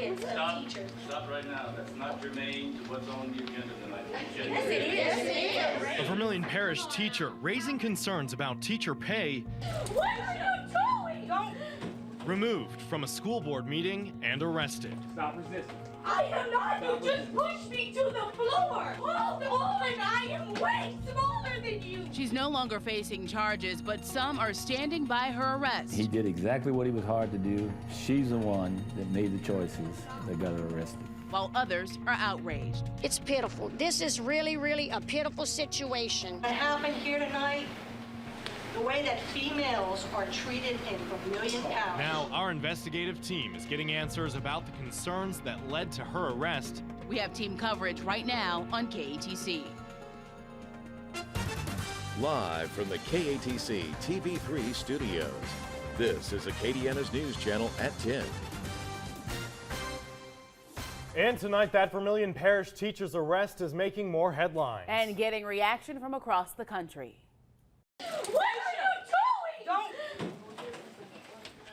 kids of teachers. Stop right now. That's not germane to what's on the agenda tonight. Yes, it is. Yes, it A Vermilion Parish teacher raising concerns about teacher pay. What are you doing? Don't. Removed from a school board meeting and arrested. Stop resisting. I am not. You just pushed me to the floor. Hold on. I am way smaller than you. She's no longer facing charges, but some are standing by her arrest. He did exactly what he was hired to do. She's the one that made the choices that got her arrested. While others are outraged. It's pitiful. This is really, really a pitiful situation. What happened here tonight, the way that females are treated in Vermilion Parish. Now, our investigative team is getting answers about the concerns that led to her arrest. We have team coverage right now on KATC. Live from the KATC TV3 studios, this is Acadiana's News Channel at 10. And tonight, that Vermilion Parish teacher's arrest is making more headlines. And getting reaction from across the country. What are you doing? Don't.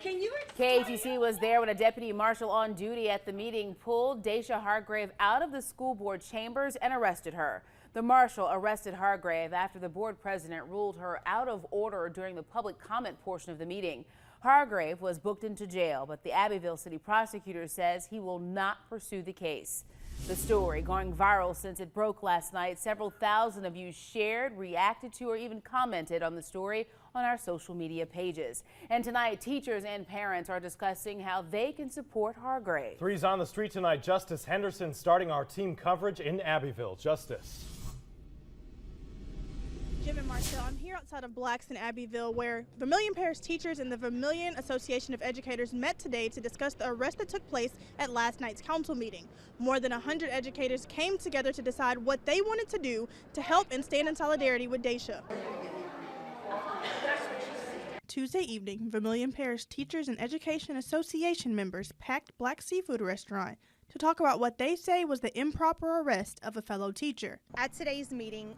Can you explain? KATC was there when a deputy marshal on duty at the meeting pulled Daisha Hargrave out of the school board chambers and arrested her. The marshal arrested Hargrave after the board president ruled her out of order during the public comment portion of the meeting. Hargrave was booked into jail, but the Abbeville city prosecutor says he will not pursue the case. The story going viral since it broke last night. Several thousand of you shared, reacted to, or even commented on the story on our social media pages. And tonight, teachers and parents are discussing how they can support Hargrave. 3's on the street tonight. Justice Henderson starting our team coverage in Abbeville. Justice. Jim and Marcel, I'm here outside of Blacks in Abbeville, where Vermilion Parish teachers and the Vermilion Association of Educators met today to discuss the arrest that took place at last night's council meeting. More than 100 educators came together to decide what they wanted to do to help and stand in solidarity with Daisha. Tuesday evening, Vermilion Parish Teachers and Education Association members packed Black Seafood Restaurant to talk about what they say was the improper arrest of a fellow teacher. At today's meeting,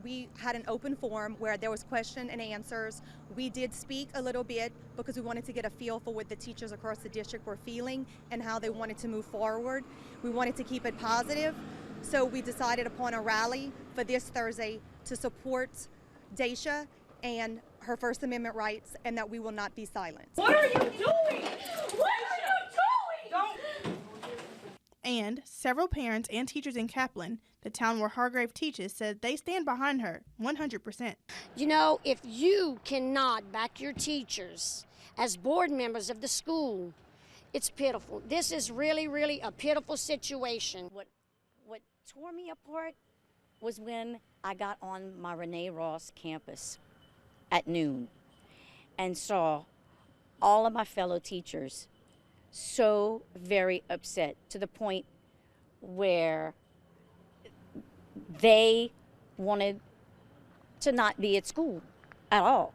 we had an open forum where there was question and answers. We did speak a little bit because we wanted to get a feel for what the teachers across the district were feeling and how they wanted to move forward. We wanted to keep it positive, so we decided upon a rally for this Thursday to support Daisha and her First Amendment rights, and that we will not be silent. What are you doing? What are you doing? Don't. And several parents and teachers in Kaplan, the town where Hargrave teaches, said they stand behind her 100%. You know, if you cannot back your teachers as board members of the school, it's pitiful. This is really, really a pitiful situation. What tore me apart was when I got on my Renee Ross campus at noon and saw all of my fellow teachers so very upset, to the point where they wanted to not be at school at all.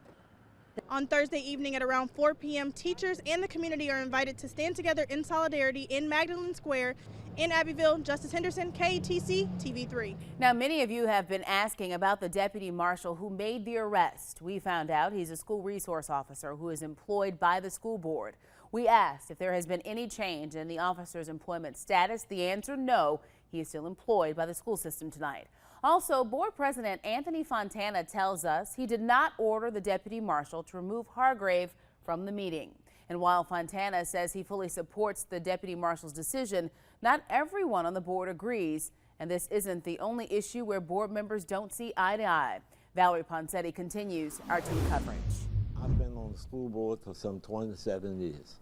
On Thursday evening at around 4 p.m., teachers and the community are invited to stand together in solidarity in Magdalene Square in Abbeville. Justice Henderson, KATC, TV3. Now, many of you have been asking about the deputy marshal who made the arrest. We found out he's a school resource officer who is employed by the school board. We asked if there has been any change in the officer's employment status. The answer, no. He is still employed by the school system tonight. Also, board president Anthony Fontana tells us he did not order the deputy marshal to remove Hargrave from the meeting. And while Fontana says he fully supports the deputy marshal's decision, not everyone on the board agrees. And this isn't the only issue where board members don't see eye to eye. Valerie Poncetti continues our team coverage. I've been on the school board for some 27 years,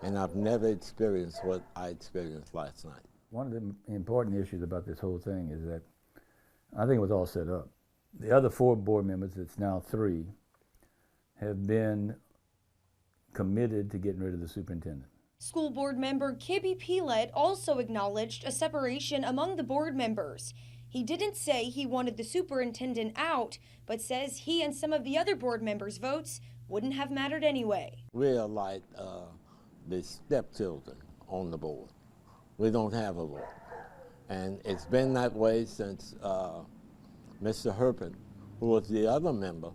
and I've never experienced what I experienced last night. One of the important issues about this whole thing is that I think it was all set up. The other 4 board members, it's now 3, have been committed to getting rid of the superintendent. School board member Kibby Pelet also acknowledged a separation among the board members. He didn't say he wanted the superintendent out, but says he and some of the other board members' votes wouldn't have mattered anyway. We're like the stepchildren on the board. We don't have a vote. And it's been that way since Mr. Herpin, who was the other member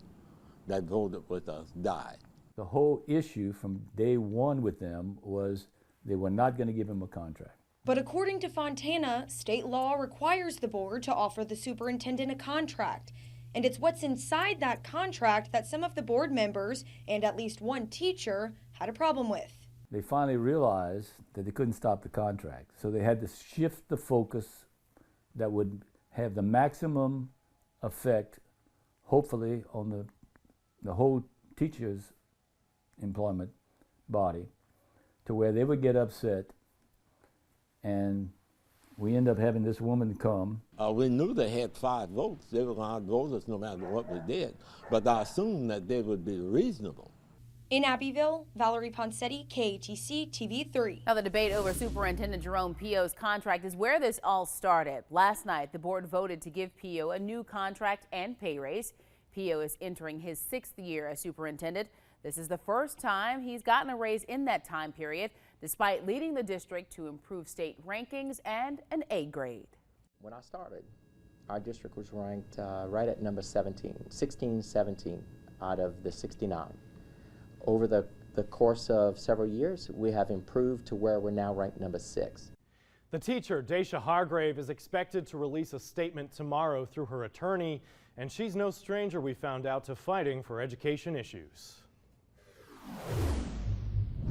that voted with us, died. The whole issue from day one with them was They were not going to give him a contract. But according to Fontana, state law requires the board to offer the superintendent a contract. And it's what's inside that contract that some of the board members and at least one teacher had a problem with. They finally realized that they couldn't stop the contract, so they had to shift the focus that would have the maximum effect, hopefully, on the whole teacher's employment body, to where they would get upset, and we end up having this woman come. We knew they had 5 votes. They were going to outvote us no matter what we did, but I assumed that they would be reasonable. In Abbeville, Valerie Poncetti, KATC TV3. Now, the debate over Superintendent Jerome Pio's contract is where this all started. Last night, the board voted to give Pio a new contract and pay raise. Pio is entering his 6th year as superintendent. This is the first time he's gotten a raise in that time period, despite leading the district to improve state rankings and an A grade. When I started, our district was ranked right at number 17 out of the 69. Over the course of several years, we have improved to where we're now ranked number 6. The teacher, Daisha Hargrave, is expected to release a statement tomorrow through her attorney, and she's no stranger, we found out, to fighting for education issues.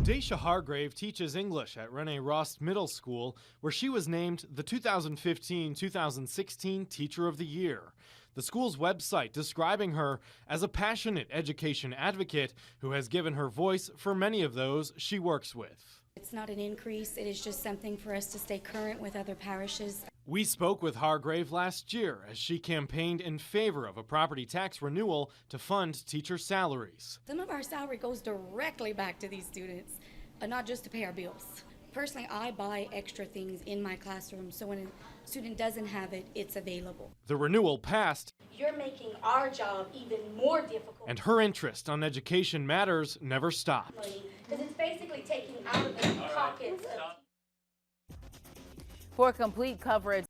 Daisha Hargrave teaches English at Rene Rost Middle School, where she was named the 2015-2016 Teacher of the Year. The school's website describing her as a passionate education advocate who has given her voice for many of those she works with. It's not an increase, it is just something for us to stay current with other parishes. We spoke with Hargrave last year as she campaigned in favor of a property tax renewal to fund teacher salaries. Some of our salary goes directly back to these students, not just to pay our bills. Personally, I buy extra things in my classroom, so when a student doesn't have it, it's available. The renewal passed. You're making our job even more difficult. And her interest on education matters never stopped. Because it's basically taking out of the pockets of... For complete coverage